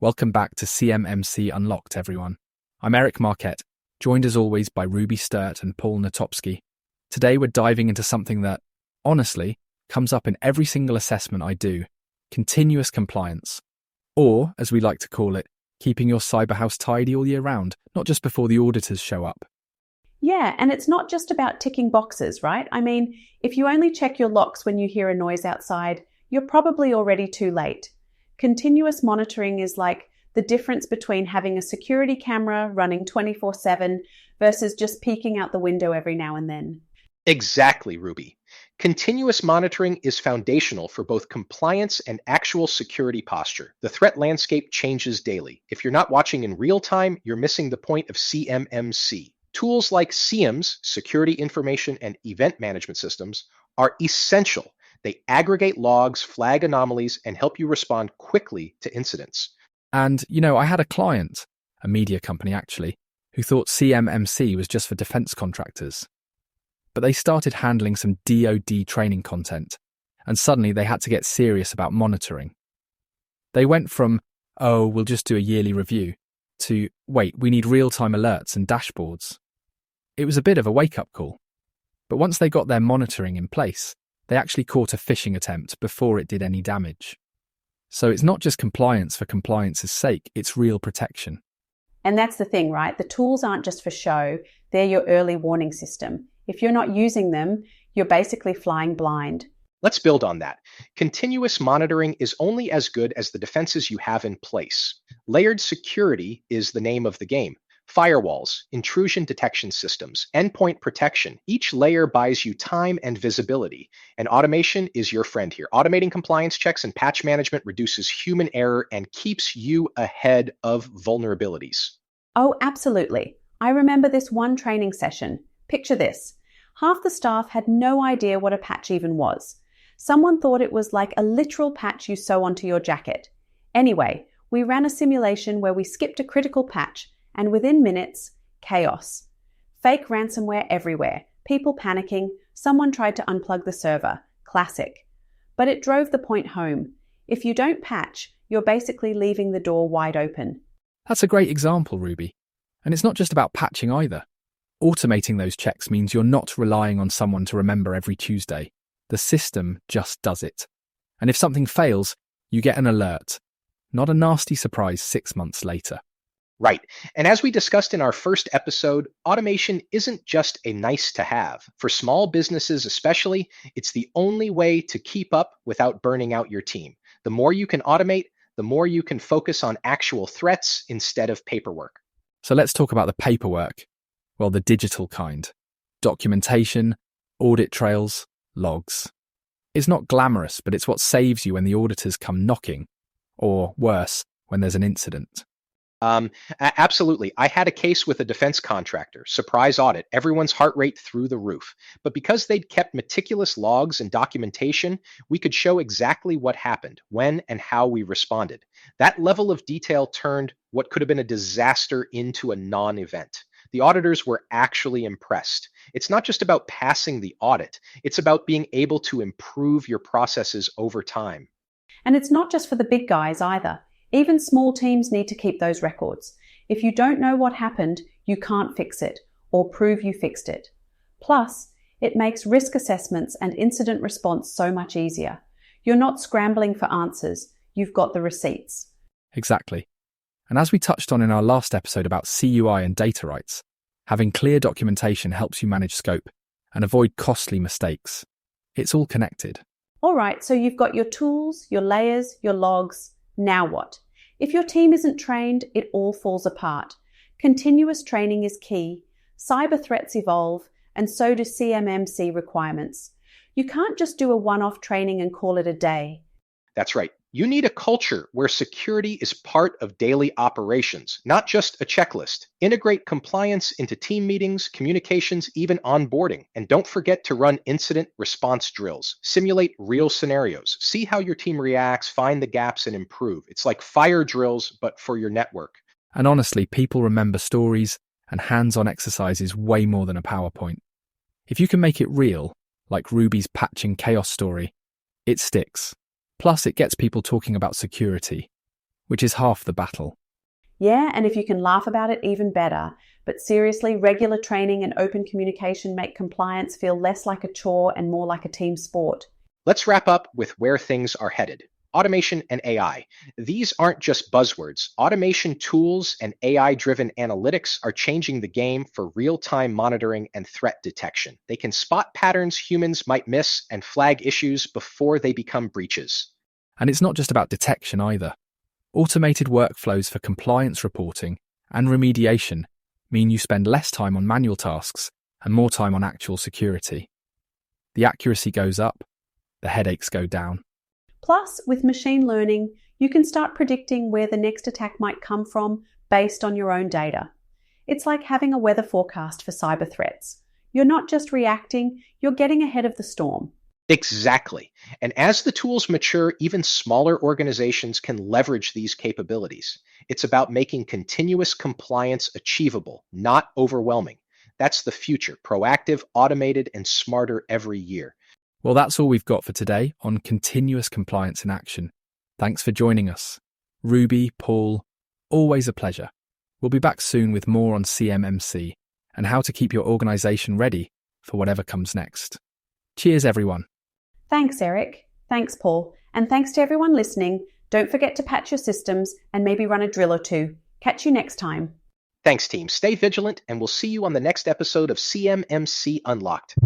Welcome back to CMMC Unlocked, everyone. I'm Eric Marquette, joined as always by Ruby Sturt and Paul Natopsky. Today we're diving into something that, honestly, comes up in every single assessment I do: continuous compliance. Or, as we like to call it, keeping your cyber house tidy all year round, not just before the auditors show up. Yeah, and it's not just about ticking boxes, right? I mean, if you only check your locks when you hear a noise outside, you're probably already too late. Continuous monitoring is like the difference between having a security camera running 24/7 versus just peeking out the window every now and then. Exactly, Ruby. Continuous monitoring is foundational for both compliance and actual security posture. The threat landscape changes daily. If you're not watching in real time, you're missing the point of CMMC. Tools like CIEMs, Security Information and Event Management Systems, are essential. They aggregate logs, flag anomalies, and help you respond quickly to incidents. And, I had a client, a media company actually, who thought CMMC was just for defense contractors. But they started handling some DoD training content, and suddenly they had to get serious about monitoring. They went from, oh, we'll just do a yearly review, to, wait, we need real-time alerts and dashboards. It was a bit of a wake-up call. But once they got their monitoring in place, they actually caught a phishing attempt before it did any damage. So it's not just compliance for compliance's sake, it's real protection. And that's the thing, right? The tools aren't just for show, they're your early warning system. If you're not using them, you're basically flying blind. Let's build on that. Continuous monitoring is only as good as the defenses you have in place. Layered security is the name of the game. Firewalls, intrusion detection systems, endpoint protection. Each layer buys you time and visibility, and automation is your friend here. Automating compliance checks and patch management reduces human error and keeps you ahead of vulnerabilities. Oh, absolutely. I remember this one training session. Picture this. Half the staff had no idea what a patch even was. Someone thought it was like a literal patch you sew onto your jacket. Anyway, we ran a simulation where we skipped a critical patch, and within minutes, chaos. Fake ransomware everywhere, people panicking, someone tried to unplug the server. Classic. But it drove the point home. If you don't patch, you're basically leaving the door wide open. That's a great example, Ruby. And it's not just about patching either. Automating those checks means you're not relying on someone to remember every Tuesday. The system just does it. And if something fails, you get an alert, not a nasty surprise 6 months later. Right. And as we discussed in our first episode, automation isn't just a nice to have. For small businesses especially, it's the only way to keep up without burning out your team. The more you can automate, the more you can focus on actual threats instead of paperwork. So let's talk about the paperwork. Well, the digital kind. Documentation, audit trails, logs. It's not glamorous, but it's what saves you when the auditors come knocking. Or worse, when there's an incident. Absolutely. I had a case with a defense contractor, surprise audit, everyone's heart rate through the roof. But because they'd kept meticulous logs and documentation, we could show exactly what happened, when and how we responded. That level of detail turned what could have been a disaster into a non-event. The auditors were actually impressed. It's not just about passing the audit, it's about being able to improve your processes over time. And it's not just for the big guys either. Even small teams need to keep those records. If you don't know what happened, you can't fix it or prove you fixed it. Plus, it makes risk assessments and incident response so much easier. You're not scrambling for answers. You've got the receipts. Exactly. And as we touched on in our last episode about CUI and data rights, having clear documentation helps you manage scope and avoid costly mistakes. It's all connected. All right, so you've got your tools, your layers, your logs. Now what? If your team isn't trained, it all falls apart. Continuous training is key. Cyber threats evolve, and so do CMMC requirements. You can't just do a one-off training and call it a day. That's right. You need a culture where security is part of daily operations, not just a checklist. Integrate compliance into team meetings, communications, even onboarding. And don't forget to run incident response drills. Simulate real scenarios. See how your team reacts, find the gaps, and improve. It's like fire drills, but for your network. And honestly, people remember stories and hands-on exercises way more than a PowerPoint. If you can make it real, like Ruby's patching chaos story, it sticks. Plus, it gets people talking about security. which is half the battle. Yeah, and if you can laugh about it, even better. But seriously, regular training and open communication make compliance feel less like a chore and more like a team sport. Let's wrap up with where things are headed. Automation and AI. These aren't just buzzwords. Automation tools and AI-driven analytics are changing the game for real-time monitoring and threat detection. They can spot patterns humans might miss and flag issues before they become breaches. And it's not just about detection either. Automated workflows for compliance reporting and remediation mean you spend less time on manual tasks and more time on actual security. The accuracy goes up, the headaches go down. Plus, with machine learning, you can start predicting where the next attack might come from based on your own data. It's like having a weather forecast for cyber threats. You're not just reacting, you're getting ahead of the storm. Exactly. And as the tools mature, even smaller organizations can leverage these capabilities. It's about making continuous compliance achievable, not overwhelming. That's the future, proactive, automated, and smarter every year. Well, that's all we've got for today on continuous compliance in action. Thanks for joining us. Ruby, Paul, always a pleasure. We'll be back soon with more on CMMC and how to keep your organization ready for whatever comes next. Cheers, everyone. Thanks, Eric. Thanks, Paul. And thanks to everyone listening. Don't forget to patch your systems and maybe run a drill or two. Catch you next time. Thanks, team. Stay vigilant, and we'll see you on the next episode of CMMC Unlocked.